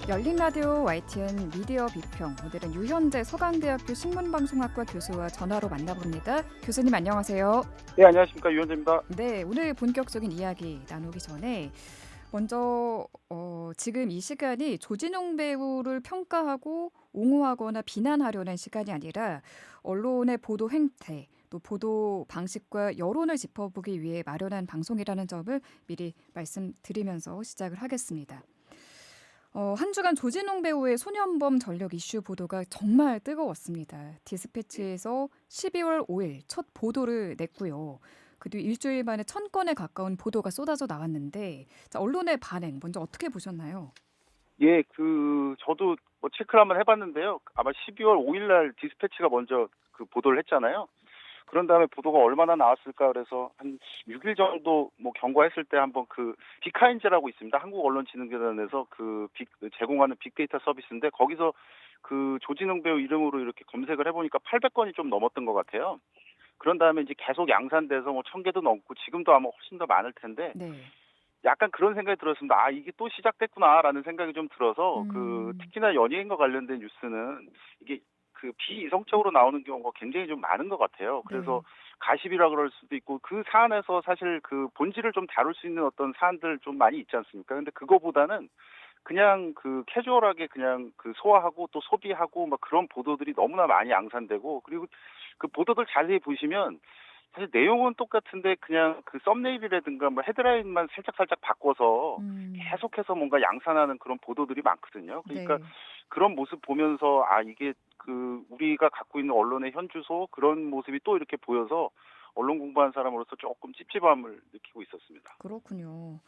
열린라디오 YTN 미디어 비평. 오늘은 유현재 서강대학교 신문방송학과 교수와 전화로 만나봅니다. 교수님 안녕하세요. 네, 안녕하십니까. 유현재입니다. 네, 오늘 본격적인 이야기 나누기 전에 먼저 지금 이 시간이 조진웅 배우를 평가하고 옹호하거나 비난하려는 시간이 아니라 언론의 보도 행태, 또 보도 방식과 여론을 짚어보기 위해 마련한 방송이라는 점을 미리 말씀드리면서 시작을 하겠습니다. 한 주간 조진웅 배우의 소년범 전력 이슈 보도가 정말 뜨거웠습니다. 디스패치에서 12월 5일 첫 보도를 냈고요. 그 뒤 일주일 만에 1,000건에 가까운 보도가 쏟아져 나왔는데, 자, 언론의 반응 먼저 어떻게 보셨나요? 예, 저도 뭐 체크를 한번 해봤는데요. 아마 12월 5일 날 디스패치가 먼저 그 보도를 했잖아요. 그런 다음에 보도가 얼마나 나왔을까 그래서 한 6일 정도 뭐 경과했을 때 한번 그 빅하인즈라고 있습니다. 한국언론진흥재단에서 제공하는 빅데이터 서비스인데 거기서 그 조진웅 배우 이름으로 이렇게 검색을 해보니까 800건이 좀 넘었던 것 같아요. 그런 다음에 이제 계속 양산돼서 뭐 1,000개도 넘고 지금도 아마 훨씬 더 많을 텐데 네. 약간 그런 생각이 들었습니다. 아, 이게 또 시작됐구나라는 생각이 좀 들어서 음, 특히나 연예인과 관련된 뉴스는 이게 비이성적으로 나오는 경우가 굉장히 좀 많은 것 같아요. 그래서 네. 가십이라 그럴 수도 있고 그 사안에서 사실 그 본질을 좀 다룰 수 있는 어떤 사안들 좀 많이 있지 않습니까? 근데 그거보다는 그냥 캐주얼하게 그냥 소화하고 또 소비하고 막 그런 보도들이 너무나 많이 양산되고, 그리고 그 보도들 자세히 보시면 사실 내용은 똑같은데 그냥 그 썸네일이라든가 뭐 헤드라인만 살짝살짝 바꿔서 음, 계속해서 뭔가 양산하는 그런 보도들이 많거든요. 그러니까 네. 그런 모습 보면서 아, 이게 우리가 갖고 있는 언론의 현주소 그런 모습이 또 이렇게 보여서 언론 공부한 사람으로서 조금 찝찝함을 느끼고 있었습니다. 그렇군요.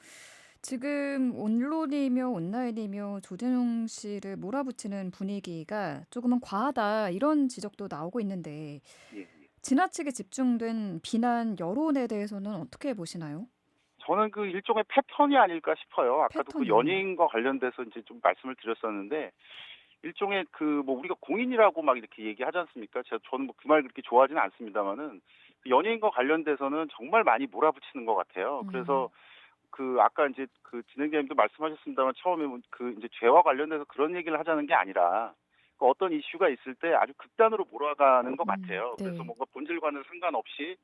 지금 언론이며 온라인이며 조진웅 씨를 몰아붙이는 분위기가 조금은 과하다 이런 지적도 나오고 있는데 예, 예. 지나치게 집중된 비난 여론에 대해서는 어떻게 보시나요? 저는 그 일종의 패턴이 아닐까 싶어요. 아까도 그 패턴이요. 연예인과 관련돼서 이제 좀 말씀을 드렸었는데 일종의 뭐 우리가 공인이라고 막 이렇게 얘기하지 않습니까? 저는 뭐 그 말 그렇게 좋아하지는 않습니다만은 그 연예인과 관련돼서는 정말 많이 몰아붙이는 것 같아요. 그래서 음, 아까 이제 진행자님도 말씀하셨습니다만 처음에 이제 죄와 관련돼서 그런 얘기를 하자는 게 아니라 어떤 이슈가 있을 때 아주 극단으로 몰아가는 것 같아요. 그래서 네. 뭔가 본질과는 상관없이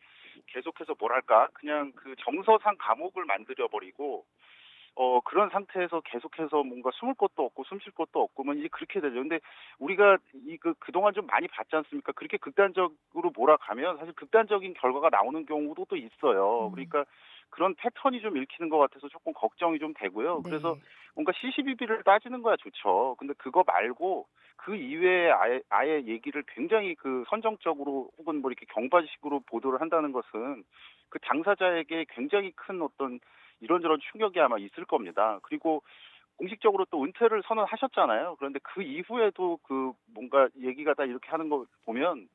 계속해서 뭐랄까 그냥 그 정서상 감옥을 만들어 버리고 그런 상태에서 계속해서 뭔가 숨을 곳도 없고 숨쉴 곳도 없고 뭐 이제 그렇게 되죠. 근데 우리가 그동안 좀 많이 봤지 않습니까? 그렇게 극단적으로 몰아가면 사실 극단적인 결과가 나오는 경우도 또 있어요. 음, 그러니까 그런 패턴이 좀 읽히는 것 같아서 조금 걱정이 좀 되고요. 그래서 네. 뭔가 시시비비를 따지는 거야 좋죠. 근데 그거 말고 그 이외에 아예 얘기를 굉장히 선정적으로 혹은 뭐 이렇게 경바식으로 보도를 한다는 것은 그 당사자에게 굉장히 큰 어떤 이런저런 충격이 아마 있을 겁니다. 그리고 공식적으로 또 은퇴를 선언하셨잖아요. 그런데 그 이후에도 뭔가 얘기가 다 이렇게 하는 거 보면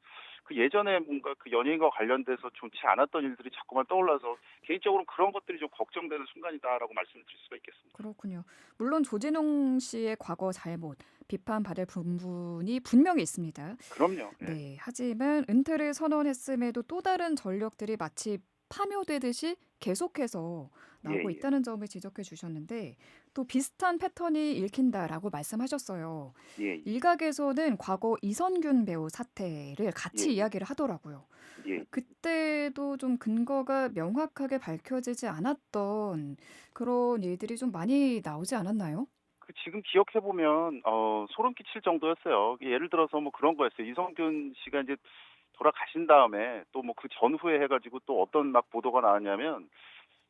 예전에 뭔가 그 연예인과 관련돼서 좋지 않았던 일들이 자꾸만 떠올라서 개인적으로 그런 것들이 좀 걱정되는 순간이다라고 말씀을 드릴 수가 있겠습니다. 그렇군요. 물론 조진웅 씨의 과거 잘못 비판받을 부분이 분명히 있습니다. 그럼요. 예. 네. 하지만 은퇴를 선언했음에도 또 다른 전력들이 마치 파묘되듯이 계속해서 예, 나오고 예. 있다는 점을 지적해 주셨는데 또 비슷한 패턴이 읽힌다라고 말씀하셨어요. 예, 예. 일각에서는 과거 이선균 배우 사태를 예, 같이 예. 이야기를 하더라고요. 예, 예. 그때도 좀 근거가 명확하게 밝혀지지 않았던 그런 일들이 좀 많이 나오지 않았나요? 지금 기억해 보면 소름 끼칠 정도였어요. 예를 들어서 뭐 그런 거였어요. 이성균 씨가 이제 돌아가신 다음에 또 뭐 그 전후에 해 가지고 또 어떤 막 보도가 나왔냐면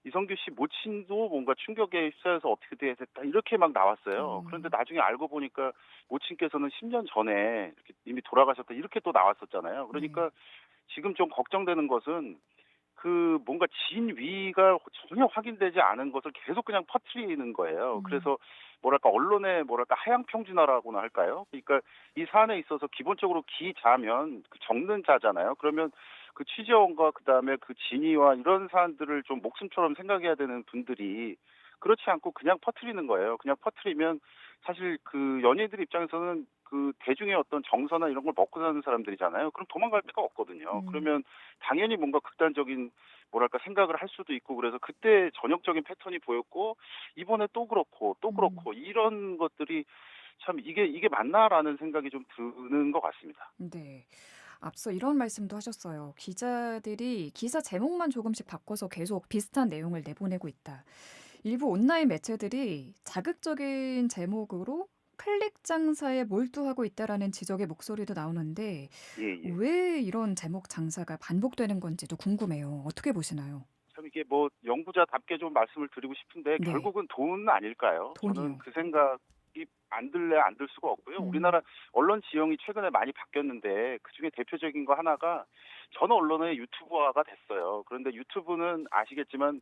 이성균 씨 모친도 뭔가 충격에 휩싸여서 어떻게 됐다 이렇게 막 나왔어요. 그런데 어, 나중에 알고 보니까 모친께서는 10년 전에 이렇게 이미 돌아가셨다 이렇게 또 나왔었잖아요. 네. 그러니까 지금 좀 걱정되는 것은 뭔가 진위가 전혀 확인되지 않은 것을 계속 그냥 퍼뜨리는 거예요. 음, 그래서 뭐랄까 언론의 뭐랄까 하향 평준화라고나 할까요? 그러니까 이 사안에 있어서 기본적으로 기자면 적는 자잖아요. 그러면 취재원과 그다음에 진위와 이런 사안들을 좀 목숨처럼 생각해야 되는 분들이 그렇지 않고 그냥 퍼뜨리는 거예요. 그냥 퍼뜨리면 사실 연예인들 입장에서는 대중의 어떤 정서나 이런 걸 먹고 사는 사람들이잖아요. 그럼 도망갈 데가 없거든요. 음, 그러면 당연히 뭔가 극단적인 뭐랄까 생각을 할 수도 있고, 그래서 그때 전형적인 패턴이 보였고 이번에 또 그렇고 또 음. 그렇고 이런 것들이 참 이게 맞나라는 생각이 좀 드는 것 같습니다. 네. 앞서 이런 말씀도 하셨어요. 기자들이 기사 제목만 조금씩 바꿔서 계속 비슷한 내용을 내보내고 있다. 일부 온라인 매체들이 자극적인 제목으로 클릭 장사에 몰두하고 있다라는 지적의 목소리도 나오는데 예예. 왜 이런 제목 장사가 반복되는 건지도 궁금해요. 어떻게 보시나요? 참 이게 뭐 연구자답게 좀 말씀을 드리고 싶은데 네. 결국은 돈 아닐까요? 저는 돈이요. 그 생각이 안 들래 안 들 수가 없고요. 음. 우리나라 언론 지형이 최근에 많이 바뀌었는데 그중에 대표적인 거 하나가 전 언론의 유튜브화가 됐어요. 그런데 유튜브는 아시겠지만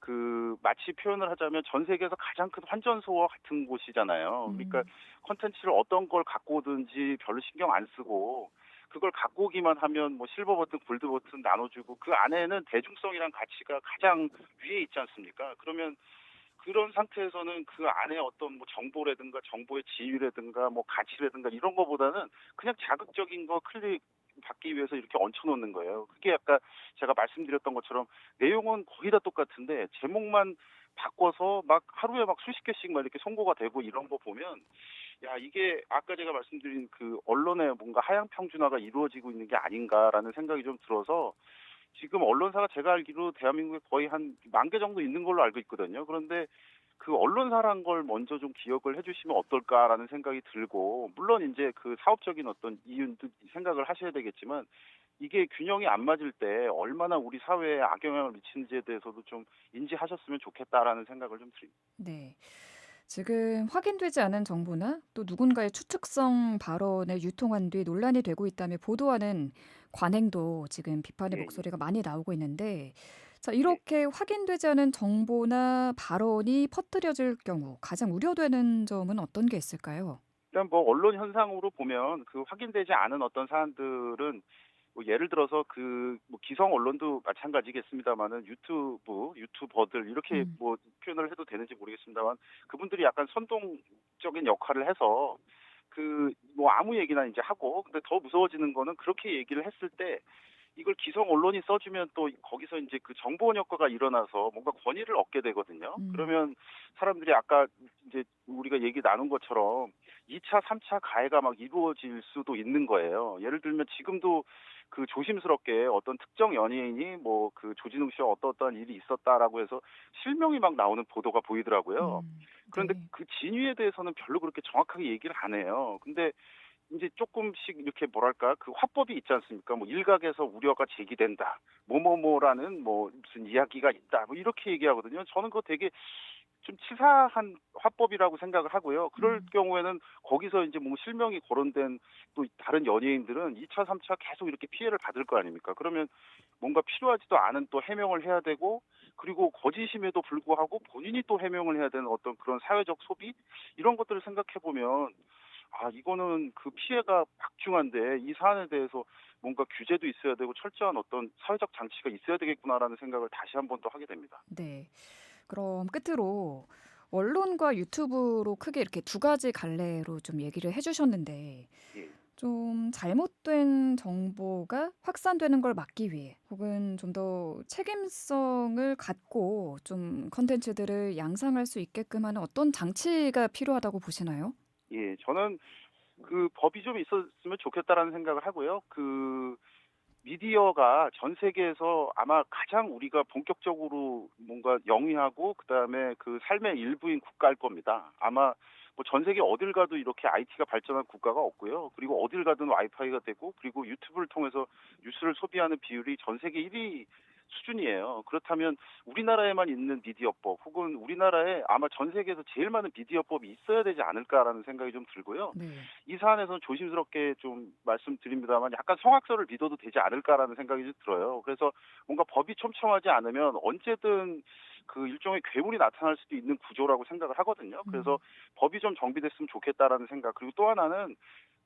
그 마치 표현을 하자면 전 세계에서 가장 큰 환전소와 같은 곳이잖아요. 그러니까 음. 콘텐츠를 어떤 걸 갖고 오든지 별로 신경 안 쓰고 그걸 갖고 오기만 하면 뭐 실버 버튼, 골드 버튼 나눠주고 그 안에는 대중성이란 가치가 가장 위에 있지 않습니까? 그러면 그런 상태에서는 그 안에 어떤 뭐 정보라든가 정보의 지위라든가 뭐 가치라든가 이런 거보다는 그냥 자극적인 거 클릭 받기 위해서 이렇게 얹혀 놓는 거예요. 그게 아까 제가 말씀드렸던 것처럼 내용은 거의 다 똑같은데 제목만 바꿔서 막 하루에 막 수십 개씩 막 이렇게 송고가 되고 이런 거 보면 야 이게 아까 제가 말씀드린 그 언론의 뭔가 하향 평준화가 이루어지고 있는 게 아닌가라는 생각이 좀 들어서 지금 언론사가 제가 알기로 대한민국에 거의 한 10,000개 정도 있는 걸로 알고 있거든요. 그런데 그 언론사란 걸 먼저 좀 기억을 해 주시면 어떨까라는 생각이 들고 물론 인제 그 사업적인 어떤 이유도 생각을 하셔야 되겠지만 이게 균형이 안 맞을 때 얼마나 우리 사회에 악영향을 미치는지에 대해서도 좀 인지하셨으면 좋겠다라는 생각을 좀 드립니다. 네. 지금 확인되지 않은 정보나 또 누군가의 추측성 발언을 유통한 뒤 논란이 되고 있다며 보도하는 관행도 지금 비판의 예예. 목소리가 많이 나오고 있는데 자, 예. 이렇게 확인되지 않은 정보나 발언이 퍼뜨려질 경우 가장 우려되는 점은 어떤 게 있을까요? 일단 뭐 언론 현상으로 보면 그 확인되지 않은 어떤 사안들은 뭐 예를 들어서 그 뭐 기성 언론도 마찬가지겠습니다마는 유튜버들 이렇게 음. 뭐 표현을 해도 되는지 모르겠습니다만 그분들이 약간 선동적인 역할을 해서 그 뭐 아무 얘기나 이제 하고 근데 더 무서워지는 거는 그렇게 얘기를 했을 때 이걸 기성 언론이 써주면 또 거기서 이제 그 정보원 효과가 일어나서 뭔가 권위를 얻게 되거든요. 음. 그러면 사람들이 아까 이제 우리가 얘기 나눈 것처럼 2차, 3차 가해가 막 이루어질 수도 있는 거예요. 예를 들면 지금도 그 조심스럽게 어떤 특정 연예인이 뭐 그 조진웅 씨와 어떠어떠한 일이 있었다라고 해서 실명이 막 나오는 보도가 보이더라고요. 그런데 네. 그 진위에 대해서는 별로 그렇게 정확하게 얘기를 안 해요. 근데 이제 조금씩 이렇게 뭐랄까 그 화법이 있지 않습니까? 뭐 일각에서 우려가 제기된다. 뭐뭐뭐라는 뭐 무슨 이야기가 있다. 뭐 이렇게 얘기하거든요. 저는 그거 되게 좀 치사한 화법이라고 생각을 하고요. 그럴 음. 경우에는 거기서 이제 뭐 실명이 거론된 또 다른 연예인들은 2차, 3차 계속 이렇게 피해를 받을 거 아닙니까? 그러면 뭔가 필요하지도 않은 또 해명을 해야 되고 그리고 거짓임에도 불구하고 본인이 또 해명을 해야 되는 어떤 그런 사회적 소비 이런 것들을 생각해 보면 아 이거는 그 피해가 막중한데 이 사안에 대해서 뭔가 규제도 있어야 되고 철저한 어떤 사회적 장치가 있어야 되겠구나라는 생각을 다시 한 번 더 하게 됩니다. 네. 그럼 끝으로 언론과 유튜브로 크게 이렇게 두 가지 갈래로 좀 얘기를 해 주셨는데 예. 좀 잘못된 정보가 확산되는 걸 막기 위해 혹은 좀 더 책임성을 갖고 좀 콘텐츠들을 양산할 수 있게끔 하는 어떤 장치가 필요하다고 보시나요? 예. 저는 그 법이 좀 있었으면 좋겠다라는 생각을 하고요. 그 미디어가 전 세계에서 아마 가장 우리가 본격적으로 뭔가 영위하고 그다음에 그 삶의 일부인 국가일 겁니다. 아마 뭐 전 세계 어딜 가도 이렇게 IT가 발전한 국가가 없고요. 그리고 어딜 가든 와이파이가 되고 그리고 유튜브를 통해서 뉴스를 소비하는 비율이 전 세계 1위 수준이에요. 그렇다면 우리나라에만 있는 미디어법 혹은 우리나라에 아마 전 세계에서 제일 많은 미디어법이 있어야 되지 않을까라는 생각이 좀 들고요. 네. 이 사안에서는 조심스럽게 좀 말씀드립니다만 약간 성악설을 믿어도 되지 않을까라는 생각이 좀 들어요. 그래서 뭔가 법이 촘촘하지 않으면 언제든 그 일종의 괴물이 나타날 수도 있는 구조라고 생각을 하거든요. 그래서 음. 법이 좀 정비됐으면 좋겠다라는 생각. 그리고 또 하나는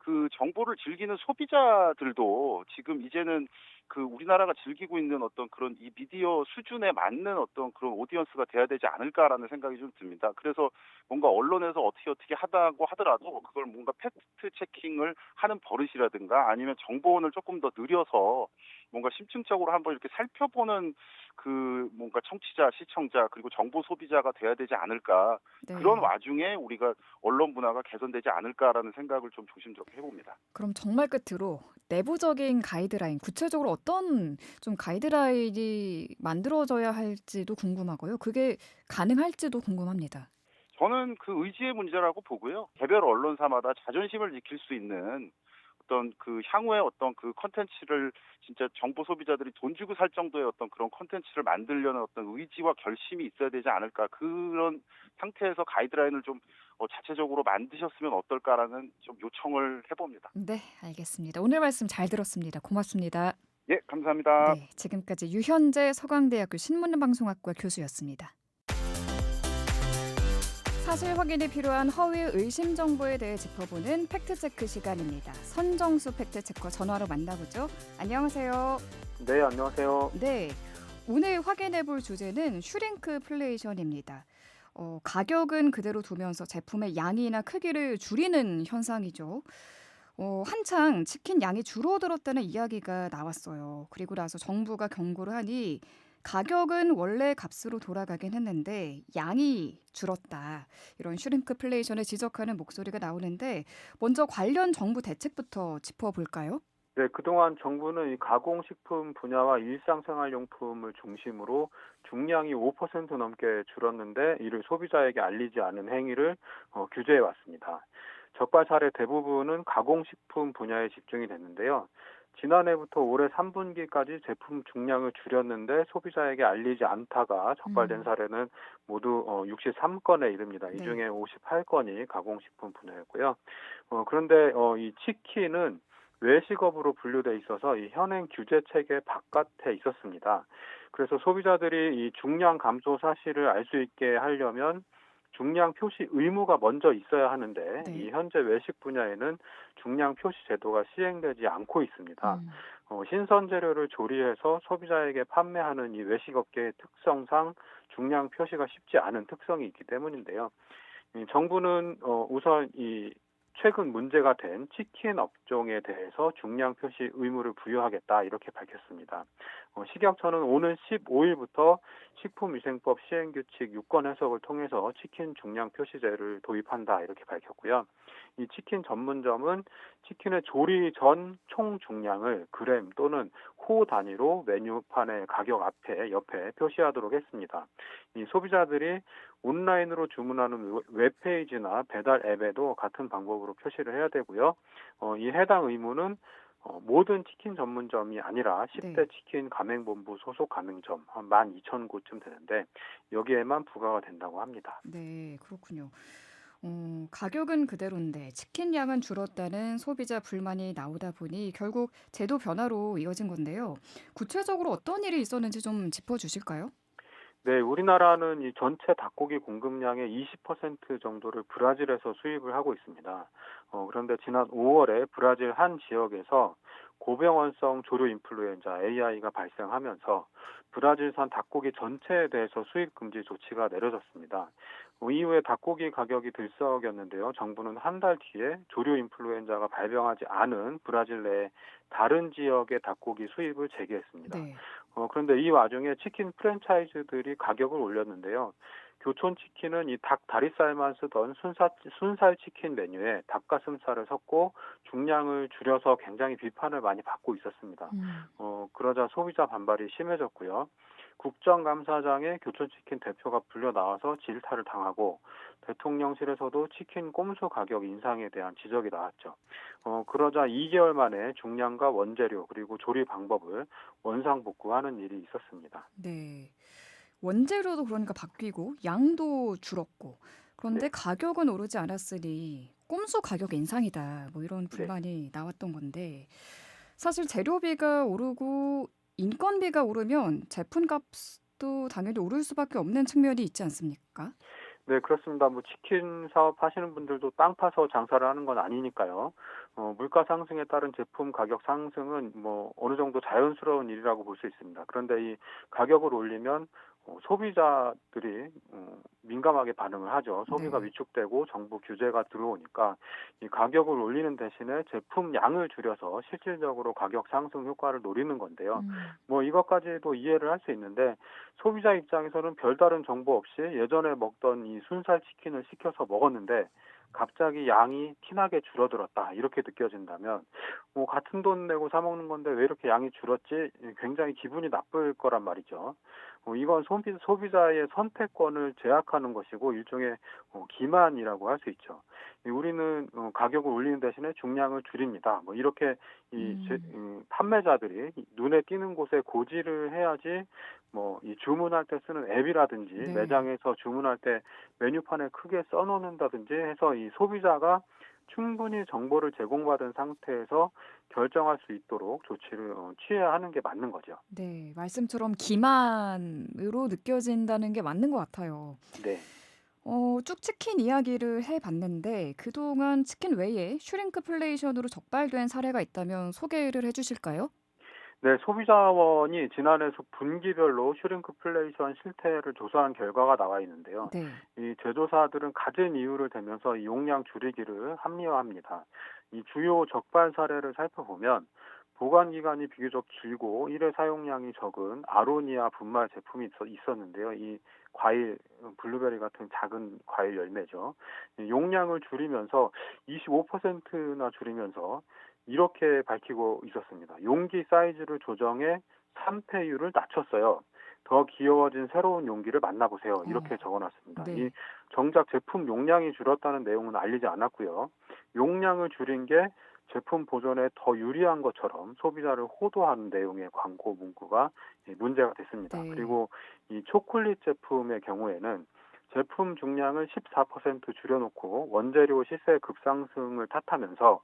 그 정보를 즐기는 소비자들도 지금 이제는 그 우리나라가 즐기고 있는 어떤 그런 이 미디어 수준에 맞는 어떤 그런 오디언스가 돼야 되지 않을까라는 생각이 좀 듭니다. 그래서 뭔가 언론에서 어떻게 하다고 하더라도 그걸 뭔가 팩트 체킹을 하는 버릇이라든가 아니면 정보원을 조금 더 늘려서 뭔가 심층적으로 한번 이렇게 살펴보는 그 뭔가 청취자, 시청자 그리고 정보 소비자가 돼야 되지 않을까. 그런 네. 와중에 우리가 언론 문화가 개선되지 않을까라는 생각을 좀 조심스럽게 해봅니다. 그럼 정말 끝으로 내부적인 가이드라인, 구체적으로 어떤 좀 가이드라인이 만들어져야 할지도 궁금하고요. 그게 가능할지도 궁금합니다. 저는 그 의지의 문제라고 보고요. 개별 언론사마다 자존심을 지킬 수 있는 어떤 그 향후에 어떤 그 콘텐츠를 진짜 정보 소비자들이 돈 주고 살 정도의 어떤 그런 콘텐츠를 만들려는 어떤 의지와 결심이 있어야 되지 않을까. 그런 상태에서 가이드라인을 좀 자체적으로 만드셨으면 어떨까라는 좀 요청을 해봅니다. 네, 알겠습니다. 오늘 말씀 잘 들었습니다. 고맙습니다. 예, 감사합니다. 네, 지금까지 유현재 서강대학교 신문방송학과 교수였습니다. 사실 확인이 필요한 허위 의심 정보에 대해 짚어보는 팩트체크 시간입니다. 선정수 팩트체커 전화로 만나보죠. 안녕하세요. 네, 안녕하세요. 네, 오늘 확인해볼 주제는 슈링크플레이션입니다. 가격은 그대로 두면서 제품의 양이나 크기를 줄이는 현상이죠. 한창 치킨 양이 줄어들었다는 이야기가 나왔어요. 그리고 나서 정부가 경고를 하니 가격은 원래 값으로 돌아가긴 했는데 양이 줄었다. 이런 슈링크플레이션을 지적하는 목소리가 나오는데 먼저 관련 정부 대책부터 짚어볼까요? 네, 그동안 정부는 이 가공식품 분야와 일상생활용품을 중심으로 중량이 5% 넘게 줄었는데 이를 소비자에게 알리지 않은 행위를 규제해 왔습니다. 적발 사례 대부분은 가공식품 분야에 집중이 됐는데요. 지난해부터 올해 3분기까지 제품 중량을 줄였는데 소비자에게 알리지 않다가 적발된 음, 사례는 모두 63건에 이릅니다. 이 네. 중에 58건이 가공식품 분야였고요. 그런데 이 치킨은 외식업으로 분류돼 있어서 이 현행 규제 체계 바깥에 있었습니다. 그래서 소비자들이 이 중량 감소 사실을 알 수 있게 하려면 중량 표시 의무가 먼저 있어야 하는데 이 네. 현재 외식 분야에는 중량 표시 제도가 시행되지 않고 있습니다. 음. 신선 재료를 조리해서 소비자에게 판매하는 이 외식업계의 특성상 중량 표시가 쉽지 않은 특성이 있기 때문인데요. 정부는 우선 이 최근 문제가 된 치킨 업종에 대해서 중량 표시 의무를 부여하겠다 이렇게 밝혔습니다. 식약처는 오는 15일부터 식품위생법 시행규칙 6권 해석을 통해서 치킨 중량 표시제를 도입한다 이렇게 밝혔고요. 이 치킨 전문점은 치킨의 조리 전 총 중량을 그램 또는 호 단위로 메뉴판의 가격 앞에 옆에 표시하도록 했습니다. 이 소비자들이 온라인으로 주문하는 웹페이지나 배달 앱에도 같은 방법으로 표시를 해야 되고요. 이 해당 의무는 모든 치킨 전문점이 아니라 10대 네. 치킨 가맹본부 소속 가맹점 한 12,000곳쯤 되는데 여기에만 부과가 된다고 합니다. 네, 그렇군요. 가격은 그대로인데 치킨 양은 줄었다는 소비자 불만이 나오다 보니 결국 제도 변화로 이어진 건데요. 구체적으로 어떤 일이 있었는지 좀 짚어주실까요? 네, 우리나라는 이 전체 닭고기 공급량의 20% 정도를 브라질에서 수입을 하고 있습니다. 그런데 지난 5월에 브라질 한 지역에서 고병원성 조류 인플루엔자 AI가 발생하면서 브라질산 닭고기 전체에 대해서 수입 금지 조치가 내려졌습니다. 이후에 닭고기 가격이 들썩였는데요. 정부는 한 달 뒤에 조류 인플루엔자가 발병하지 않은 브라질 내 다른 지역의 닭고기 수입을 재개했습니다. 네. 그런데 이 와중에 치킨 프랜차이즈들이 가격을 올렸는데요. 교촌 치킨은 이 닭 다리살만 쓰던 순살 치킨 메뉴에 닭가슴살을 섞고 중량을 줄여서 굉장히 비판을 많이 받고 있었습니다. 음, 그러자 소비자 반발이 심해졌고요. 국정감사장에 교촌치킨 대표가 불려 나와서 질타를 당하고 대통령실에서도 치킨 꼼수 가격 인상에 대한 지적이 나왔죠. 그러자 2개월 만에 중량과 원재료 그리고 조리 방법을 원상복구하는 일이 있었습니다. 네. 원재료도 그러니까 바뀌고 양도 줄었고 그런데 네, 가격은 오르지 않았으니 꼼수 가격 인상이다. 뭐 이런 네. 불만이 나왔던 건데 사실 재료비가 오르고 인건비가 오르면 제품값도 당연히 오를 수밖에 없는 측면이 있지 않습니까? 네, 그렇습니다. 뭐 치킨 사업 하시는 분들도 땅 파서 장사를 하는 건 아니니까요. 물가 상승에 따른 제품 가격 상승은 뭐 어느 정도 자연스러운 일이라고 볼 수 있습니다. 그런데 이 가격을 올리면 소비자들이 민감하게 반응을 하죠. 소비가 네. 위축되고 정부 규제가 들어오니까 이 가격을 올리는 대신에 제품 양을 줄여서 실질적으로 가격 상승 효과를 노리는 건데요. 음. 뭐 이것까지도 이해를 할 수 있는데 소비자 입장에서는 별다른 정보 없이 예전에 먹던 이 순살 치킨을 시켜서 먹었는데 갑자기 양이 티나게 줄어들었다 이렇게 느껴진다면 뭐 같은 돈 내고 사 먹는 건데 왜 이렇게 양이 줄었지? 굉장히 기분이 나쁠 거란 말이죠. 이건 소비자의 선택권을 제약하는 것이고 일종의 기만이라고 할 수 있죠. 우리는 가격을 올리는 대신에 중량을 줄입니다. 뭐 이렇게 음. 판매자들이 눈에 띄는 곳에 고지를 해야지 뭐 이 주문할 때 쓰는 앱이라든지 네. 매장에서 주문할 때 메뉴판에 크게 써놓는다든지 해서 이 소비자가 충분히 정보를 제공받은 상태에서 결정할 수 있도록 조치를 취해야 하는 게 맞는 거죠. 네. 말씀처럼 기만으로 느껴진다는 게 맞는 것 같아요. 네. 쭉 치킨 이야기를 해 봤는데 그동안 치킨 외에 슈링크플레이션으로 적발된 사례가 있다면 소개를 해 주실까요? 네, 소비자원이 지난해 분기별로 슈링크플레이션 실태를 조사한 결과가 나와 있는데요. 네. 이 제조사들은 갖은 이유를 대면서 이 용량 줄이기를 합리화합니다. 이 주요 적발 사례를 살펴보면 보관 기간이 비교적 길고 일회 사용량이 적은 아로니아 분말 제품이 있었는데요. 이 과일, 블루베리 같은 작은 과일 열매죠. 이 용량을 줄이면서 25%나 줄이면서 이렇게 밝히고 있었습니다. 용기 사이즈를 조정해 산패율을 낮췄어요. 더 귀여워진 새로운 용기를 만나보세요. 이렇게 어. 적어놨습니다. 이 네. 정작 제품 용량이 줄었다는 내용은 알리지 않았고요. 용량을 줄인 게 제품 보존에 더 유리한 것처럼 소비자를 호도하는 내용의 광고 문구가 문제가 됐습니다. 네. 그리고 이 초콜릿 제품의 경우에는 제품 중량을 14% 줄여놓고 원재료 시세 급상승을 탓하면서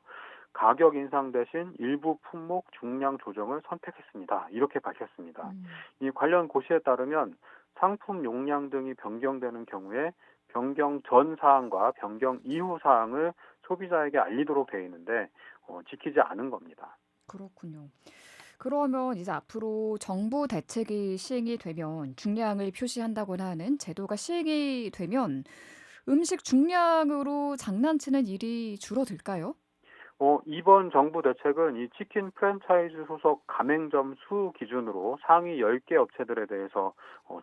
가격 인상 대신 일부 품목 중량 조정을 선택했습니다. 이렇게 밝혔습니다. 음. 이 관련 고시에 따르면 상품 용량 등이 변경되는 경우에 변경 전 사항과 변경 이후 사항을 소비자에게 알리도록 되어 있는데 지키지 않은 겁니다. 그렇군요. 그러면 이제 앞으로 정부 대책이 시행이 되면 중량을 표시한다거나 하는 제도가 시행이 되면 음식 중량으로 장난치는 일이 줄어들까요? 이번 정부 대책은 이 치킨 프랜차이즈 소속 가맹점 수 기준으로 상위 10개 업체들에 대해서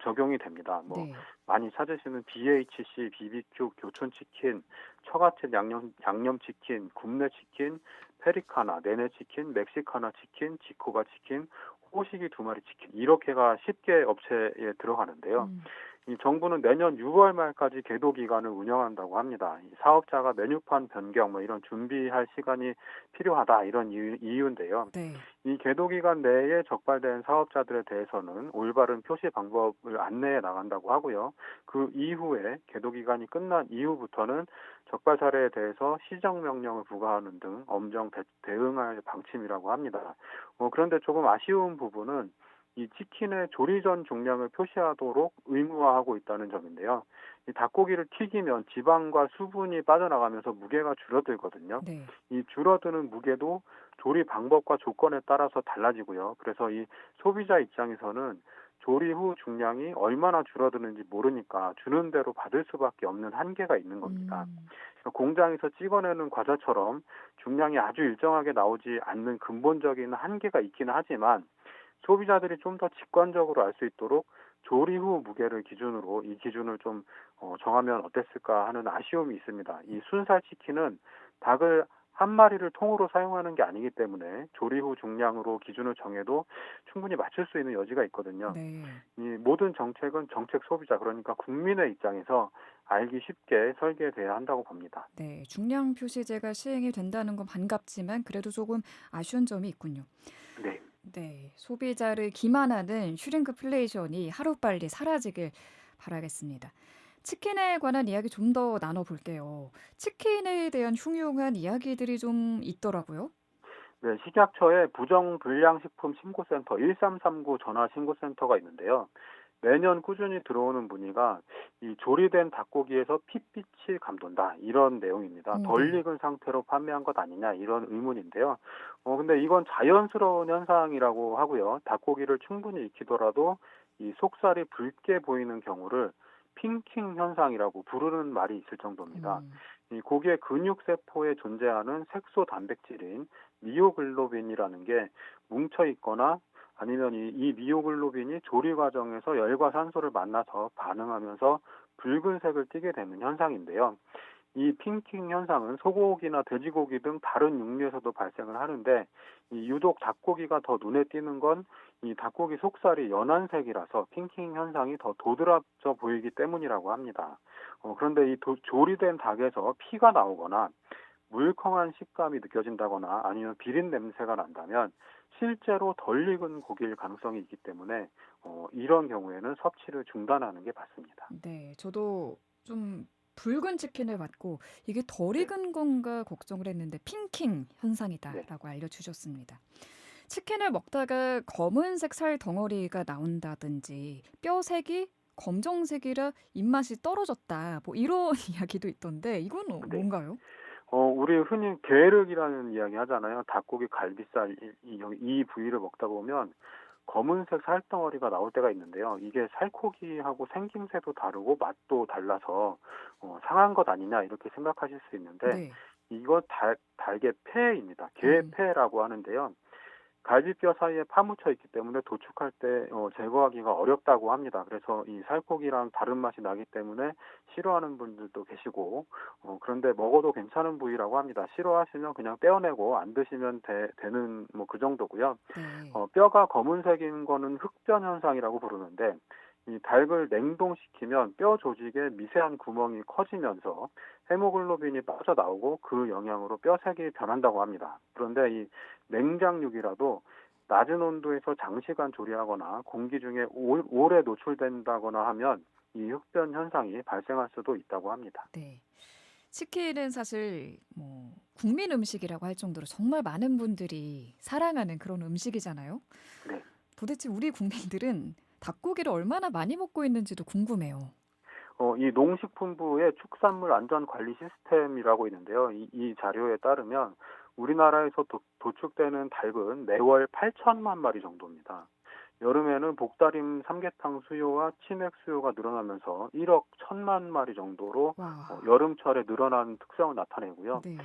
적용이 됩니다. 뭐 네. 많이 찾으시는 BHC, BBQ, 교촌치킨, 처갓집 양념치킨, 굽네치킨, 페리카나, 네네치킨, 멕시카나 치킨, 지코바 치킨, 호식이 2마리 치킨 이렇게가 10개 업체에 들어가는데요. 음. 이 정부는 내년 6월 말까지 계도 기간을 운영한다고 합니다. 이 사업자가 메뉴판 변경 뭐 이런 준비할 시간이 필요하다 이런 이유인데요. 네. 이 계도 기간 내에 적발된 사업자들에 대해서는 올바른 표시 방법을 안내해 나간다고 하고요. 그 이후에 계도 기간이 끝난 이후부터는 적발 사례에 대해서 시정 명령을 부과하는 등 엄정 대응할 방침이라고 합니다. 그런데 조금 아쉬운 부분은 이 치킨의 조리 전 중량을 표시하도록 의무화하고 있다는 점인데요. 이 닭고기를 튀기면 지방과 수분이 빠져나가면서 무게가 줄어들거든요. 네. 이 줄어드는 무게도 조리 방법과 조건에 따라서 달라지고요. 그래서 이 소비자 입장에서는 조리 후 중량이 얼마나 줄어드는지 모르니까 주는 대로 받을 수밖에 없는 한계가 있는 겁니다. 음. 공장에서 찍어내는 과자처럼 중량이 아주 일정하게 나오지 않는 근본적인 한계가 있기는 하지만 소비자들이 좀 더 직관적으로 알 수 있도록 조리 후 무게를 기준으로 이 기준을 좀 정하면 어땠을까 하는 아쉬움이 있습니다. 이 순살 치킨은 닭을 한 마리를 통으로 사용하는 게 아니기 때문에 조리 후 중량으로 기준을 정해도 충분히 맞출 수 있는 여지가 있거든요. 네. 이 모든 정책은 정책 소비자 그러니까 국민의 입장에서 알기 쉽게 설계돼야 한다고 봅니다. 네. 중량 표시제가 시행이 된다는 건 반갑지만 그래도 조금 아쉬운 점이 있군요. 네. 네. 소비자를 기만하는 슈링크플레이션이 하루빨리 사라지길 바라겠습니다. 치킨에 관한 이야기 좀 더 나눠 볼게요. 치킨에 대한 흉흉한 이야기들이 좀 있더라고요. 네, 식약처에 부정불량식품 신고센터 1339 전화 신고센터가 있는데요. 매년 꾸준히 들어오는 문의가 이 조리된 닭고기에서 핏빛이 감돈다 이런 내용입니다. 덜 네. 익은 상태로 판매한 것 아니냐 이런 의문인데요. 근데 이건 자연스러운 현상이라고 하고요. 닭고기를 충분히 익히더라도 이 속살이 붉게 보이는 경우를 핑킹 현상이라고 부르는 말이 있을 정도입니다. 음. 이 고기의 근육 세포에 존재하는 색소 단백질인 미오글로빈이라는 게 뭉쳐 있거나 아니면 이 미오글로빈이 조리 과정에서 열과 산소를 만나서 반응하면서 붉은색을 띠게 되는 현상인데요. 이 핑킹 현상은 소고기나 돼지고기 등 다른 육류에서도 발생을 하는데 이 유독 닭고기가 더 눈에 띄는 건 이 닭고기 속살이 연한색이라서 핑킹 현상이 더 도드라져 보이기 때문이라고 합니다. 그런데 이 조리된 닭에서 피가 나오거나 물컹한 식감이 느껴진다거나 아니면 비린 냄새가 난다면 실제로 덜 익은 고기일 가능성이 있기 때문에 이런 경우에는 섭취를 중단하는 게 맞습니다. 네. 저도 좀 붉은 치킨을 받고 이게 덜 네, 익은 건가 걱정을 했는데 핑킹 네, 현상이다라고 알려주셨습니다. 치킨을 먹다가 검은색 살 덩어리가 나온다든지 뼈색이 검정색이라 입맛이 떨어졌다. 뭐 이런 이야기도 있던데 이건 네. 뭔가요? 우리 흔히 게르기라는 이야기 하잖아요. 닭고기, 갈비살 이 부위를 먹다 보면 검은색 살덩어리가 나올 때가 있는데요. 이게 살코기하고 생김새도 다르고 맛도 달라서 상한 것 아니냐 이렇게 생각하실 수 있는데 네. 이거 닭의 폐입니다. 어. 게폐라고 하는데요. 갈비뼈 사이에 파묻혀 있기 때문에 도축할 때 제거하기가 어렵다고 합니다. 그래서 이 살코기랑 다른 맛이 나기 때문에 싫어하는 분들도 계시고 그런데 먹어도 괜찮은 부위라고 합니다. 싫어하시면 그냥 떼어내고 안 드시면 되는 뭐 그 정도고요. 네. 뼈가 검은색인 거는 흑변 현상이라고 부르는데 이 닭을 냉동시키면 뼈 조직에 미세한 구멍이 커지면서 헤모글로빈이 빠져나오고 그 영향으로 뼈색이 변한다고 합니다. 그런데 이 냉장육이라도 낮은 온도에서 장시간 조리하거나 공기 중에 오래 노출된다거나 하면 이 흑변 현상이 발생할 수도 있다고 합니다. 네. 치킨은 사실 뭐 국민 음식이라고 할 정도로 정말 많은 분들이 사랑하는 그런 음식이잖아요. 네. 도대체 우리 국민들은 닭고기를 얼마나 많이 먹고 있는지도 궁금해요. 이 농식품부의 축산물 안전 관리 시스템이라고 있는데요. 이 자료에 따르면 우리나라에서 도축되는 닭은 매월 8천만 마리 정도입니다. 여름에는 복다림 삼계탕 수요와 치맥 수요가 늘어나면서 1억 1천만 마리 정도로 와. 여름철에 늘어나는 특성을 나타내고요. 네.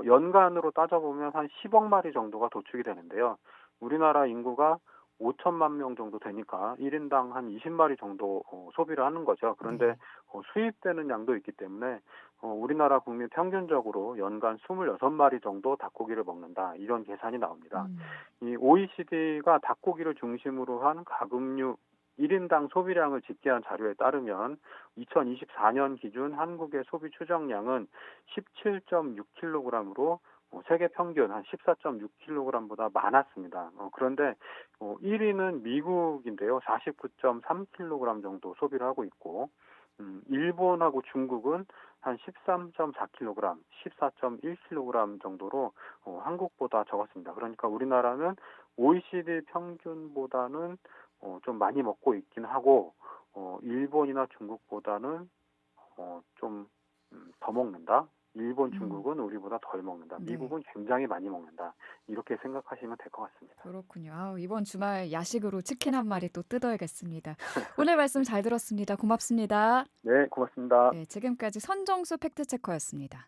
연간으로 따져보면 한 10억 마리 정도가 도축이 되는데요. 우리나라 인구가 5천만 명 정도 되니까 1인당 한 20마리 정도 소비를 하는 거죠. 그런데 네. 수입되는 양도 있기 때문에 우리나라 국민 평균적으로 연간 26마리 정도 닭고기를 먹는다. 이런 계산이 나옵니다. 음. 이 OECD가 닭고기를 중심으로 한 가금류 1인당 소비량을 집계한 자료에 따르면 2024년 기준 한국의 소비 추정량은 17.6kg으로 세계 평균 한 14.6kg보다 많았습니다. 그런데 1위는 미국인데요. 49.3kg 정도 소비를 하고 있고 일본하고 중국은 한 13.4kg, 14.1kg 정도로 한국보다 적었습니다. 그러니까 우리나라는 OECD 평균보다는 좀 많이 먹고 있긴 하고 일본이나 중국보다는 좀 더 먹는다. 일본, 음. 중국은 우리보다 덜 먹는다. 네. 미국은 굉장히 많이 먹는다. 이렇게 생각하시면 될 것 같습니다. 그렇군요. 아, 이번 주말 야식으로 치킨 한 마리 또 뜯어야겠습니다. 오늘 말씀 잘 들었습니다. 고맙습니다. 네, 고맙습니다. 네, 지금까지 선정수 팩트체커였습니다.